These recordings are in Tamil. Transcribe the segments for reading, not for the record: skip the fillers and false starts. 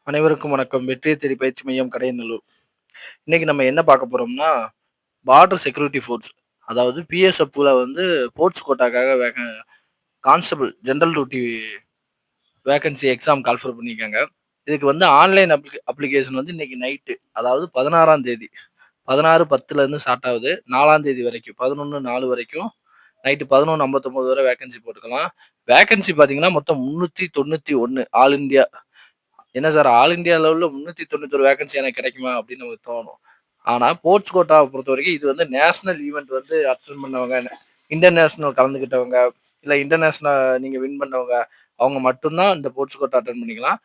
அனைவருக்கும் வணக்கம். வெற்றியை தேடி பயிற்சி மையம் கடையநல்லூர். இன்னைக்கு நம்ம என்ன பார்க்க போறோம்னா, பார்டர் செக்யூரிட்டி ஃபோர்ஸ், அதாவது பிஎஸ்எஃப்ல வந்து போர்ட்ஸ் கோட்டாக்காக constable general duty vacancy exam call for பண்ணியிருக்காங்க. இதுக்கு வந்து ஆன்லைன் அப்ளிகேஷன் வந்து இன்னைக்கு நைட்டு, அதாவது 16ஆம் தேதி 16/10 ஸ்டார்ட் ஆகுது. 4ஆம் தேதி வரைக்கும் 11/4 வரைக்கும் நைட்டு 11:59 வரை வேகன்சி போட்டுக்கலாம். வேகன்சி பார்த்தீங்கன்னா மொத்தம் 391 ஆல் இந்தியா. என்ன சார், ஆல் இந்தியா லெவல்ல 391 வேகன்சி எனக்கு கிடைக்குமா அப்படின்னு நமக்கு தோணும். ஆனா போர்ட்ஸ் கோட்டாவை பொறுத்த வரைக்கும் இது வந்து நேஷனல் ஈவெண்ட் வந்து அட்டென்ட் பண்ணவங்க, இன்டர்நேஷனல் கலந்துக்கிட்டவங்க, இல்லை இன்டர்நேஷனல் நீங்க வின் பண்ணவங்க, அவங்க மட்டும்தான் இந்த போர்ட்ஸ் கோட்டா அட்டன் பண்ணிக்கலாம்.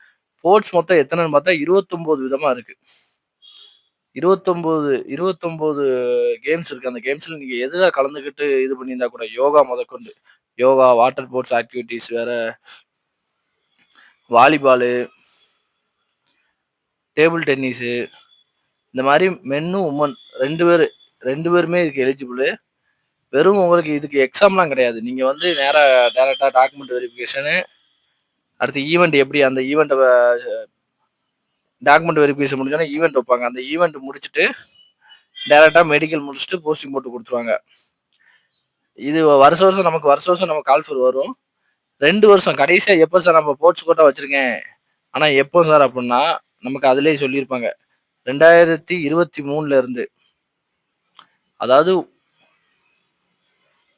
போர்ட்ஸ் மொத்தம் எத்தனைன்னு பார்த்தா 29 விதமா இருக்கு. 29 கேம்ஸ் இருக்கு. அந்த கேம்ஸ்ல நீங்க எதுல கலந்துக்கிட்டு இது பண்ணியிருந்தா கூட, யோகா முதற்கொண்டு, யோகா, வாட்டர் ஸ்போர்ட்ஸ் ஆக்டிவிட்டிஸ், வேற வாலிபாலு, டேபிள் டென்னிஸு, இந்த மாதிரி மென்னும் உமன் ரெண்டு பேருமே இதுக்கு எலிஜிபிள். வெறும் உங்களுக்கு இதுக்கு எக்ஸாம்லாம் கிடையாது. நீங்க வந்து டேரக்டா டாக்குமெண்ட் வெரிஃபிகேஷனு, அடுத்து ஈவெண்ட் எப்படி அந்த ஈவெண்ட்டை டாக்குமெண்ட் வெரிஃபிகேஷன் முடிஞ்சோன்னா ஈவெண்ட் வைப்பாங்க. அந்த ஈவெண்ட் முடிச்சுட்டு டேரக்டா மெடிக்கல் முடிச்சுட்டு போஸ்டிங் போட்டு கொடுத்துருவாங்க. இது வருஷம் வருஷம் நம்ம கால்ஃபர் வரும். 2 வருஷம் கடைசியா எப்போ சார் நம்ம போர்ட்ஸ் கோட்டா வச்சிருக்கேன், ஆனா எப்போ சார் அப்படின்னா நமக்கு அதுலயே சொல்லியிருப்பாங்க. 2023 இருந்து, அதாவது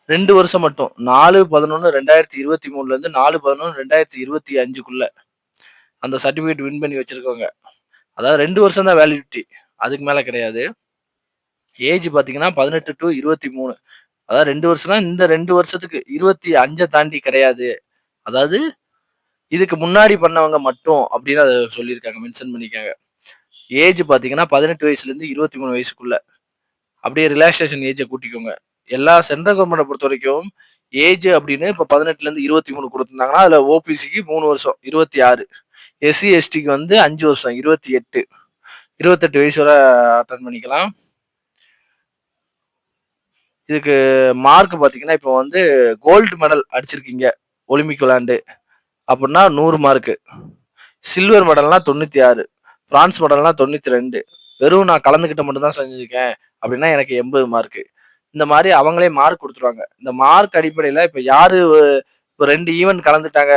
2 வருஷம் மட்டும், 4/11/2023 இருந்து 4/11/2025 அந்த சர்டிபிகேட் வின் பண்ணி வச்சிருக்கவங்க. அதாவது 2 வருஷம் தான் வேலிடிட்டி, அதுக்கு மேல கிடையாது. ஏஜ் பாத்தீங்கன்னா 18 to 23, அதாவது 2 வருஷம்னா இந்த 2 வருஷத்துக்கு 25 தாண்டி கிடையாது. அதாவது இதுக்கு முன்னாடி பண்ணவங்க மட்டும் அப்படின்னு அதை சொல்லியிருக்காங்க, மென்ஷன் பண்ணியிருக்காங்க. ஏஜ் பாத்தீங்கன்னா 18 வயசுல இருந்து 23 வயசுக்குள்ள. அப்படியே ரிலாக்ஸேஷன் ஏஜை கூட்டிக்கோங்க. எல்லா சென்ட்ரல் கவர்மெண்ட்டை பொறுத்த வரைக்கும் ஏஜ் அப்படின்னு இப்போ 18ல இருந்து 23 கொடுத்துருந்தாங்கன்னா அதுல ஓபிசிக்கு 3 வருஷம் 26, எஸ்சி எஸ்டிக்கு வந்து 5 வருஷம் 28 வயசு வரை அட்டன் பண்ணிக்கலாம். இதுக்கு மார்க் பார்த்தீங்கன்னா இப்போ வந்து கோல்டு மெடல் அடிச்சிருக்கீங்க ஒலிம்பிக் விளையாண்டு அப்படின்னா 100 மார்க்கு, சில்வர் மெடல்னா 96, பிரான்ஸ் மெடல்னா 92, வெறும் நான் கலந்துக்கிட்ட மட்டும் தான் செஞ்சிருக்கேன் அப்படின்னா எனக்கு 80 மார்க்கு. இந்த மாதிரி அவங்களே மார்க் கொடுத்துருவாங்க. இந்த மார்க் அடிப்படையில் இப்போ யாரு இப்போ 2 ஈவெண்ட் கலந்துட்டாங்க,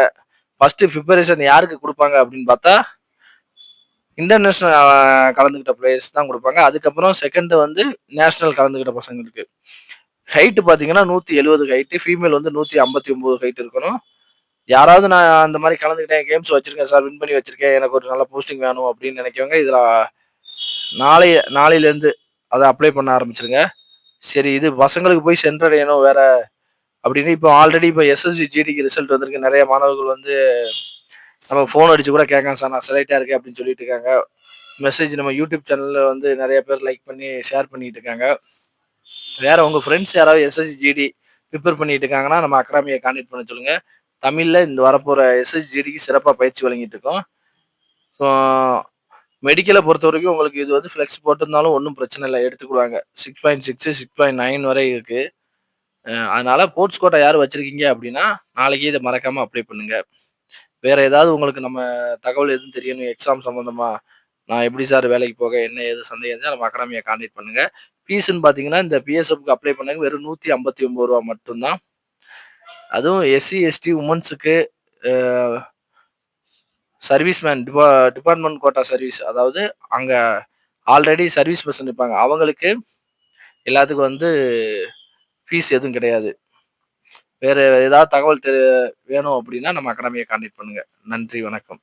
ஃபர்ஸ்ட் ப்ரிப்பரேஷன் யாருக்கு கொடுப்பாங்க அப்படின்னு பார்த்தா இன்டர்நேஷனல் கலந்துக்கிட்ட பிளேயர்ஸ் தான் கொடுப்பாங்க. அதுக்கப்புறம் செகண்ட் வந்து நேஷனல் கலந்துக்கிட்ட பசங்களுக்கு. ஹைட்டு பார்த்தீங்கன்னா 170 ஹைட்டு, ஃபீமேல் வந்து 159 ஹைட் இருக்கணும். யாராவது நான் அந்த மாதிரி கலந்துக்கிட்டேன், கேம்ஸ் வச்சிருக்கேன் சார், வின் பண்ணி வச்சிருக்கேன், எனக்கு ஒரு நல்ல போஸ்டிங் வேணும் அப்படின்னு நினைக்கவங்க இதில் நாளையிலேருந்து அதை அப்ளை பண்ண ஆரம்பிச்சிருங்க. சரி, இது பசங்களுக்கு போய் சென்றடையணும் வேற அப்படின்னு இப்போ ஆல்ரெடி இப்போ எஸ்எஸ்சி ஜிடிக்கு ரிசல்ட் வந்திருக்கு. நிறைய மாணவர்கள் வந்து நம்ம ஃபோன் அடிச்சு கூட கேட்காங்க சார் நான் செலக்ட் ஆயிருக்கேன் அப்படின்னு சொல்லிட்டு இருக்காங்க. மெசேஜ் நம்ம யூடியூப் சேனலில் வந்து நிறைய பேர் லைக் பண்ணி ஷேர் பண்ணிட்டு இருக்காங்க. வேற உங்க ஃப்ரெண்ட்ஸ் யாராவது எஸ்எஸ்சி ஜிடி ப்ரிப்பேர் பண்ணிட்டு இருக்காங்கன்னா நம்ம அகாடமியை கான்டெக்ட் பண்ண சொல்லுங்க. தமிழ்ல இந்த வரப்போற எஸ்எஸ்சி ஜிடிக்கு சிறப்பாக பயிற்சி வழங்கிட்டு இருக்கோம். ஸோ மெடிக்கலை பொறுத்த வரைக்கும் உங்களுக்கு இது வந்து ஃப்ளெக்ஸ் போட்டிருந்தாலும் ஒன்றும் பிரச்சனை இல்லை, எடுத்துக்கிடுவாங்க. 6.6 6.9 வரை இருக்கு. அதனால போர்ட்ஸ் கோட்டா யார் வச்சிருக்கீங்க அப்படின்னா நாளைக்கு இதை மறக்காம அப்ளை பண்ணுங்க. வேற ஏதாவது உங்களுக்கு நம்ம தகவல் எதுவும் தெரியணும் எக்ஸாம் சம்பந்தமா, நான் எப்படி சார் வேலைக்கு போக என்ன ஏது சந்தேகம் நம்ம அகாடமியை கான்டெக்ட் பண்ணுங்க. ஃபீஸ்ன்னு பார்த்தீங்கன்னா இந்த பிஎஸ்எஃப்க்கு அப்ளை பண்ணாங்க வெறும் 159 ரூபா மட்டும்தான். அதுவும் எஸ்சி எஸ்டி உமன்ஸுக்கு சர்வீஸ்மேன் டிபார்ட்மெண்ட் கோட்டா சர்வீஸ், அதாவது அங்க ஆல்ரெடி சர்வீஸ் பர்சன் இருப்பாங்க, அவங்களுக்கு எல்லாத்துக்கும் வந்து ஃபீஸ் எதுவும் கிடையாது. வேற ஏதாவது தகவல் வேணும் அப்படின்னா நம்ம அகாடமியை கான்டெக்ட் பண்ணுங்க. நன்றி, வணக்கம்.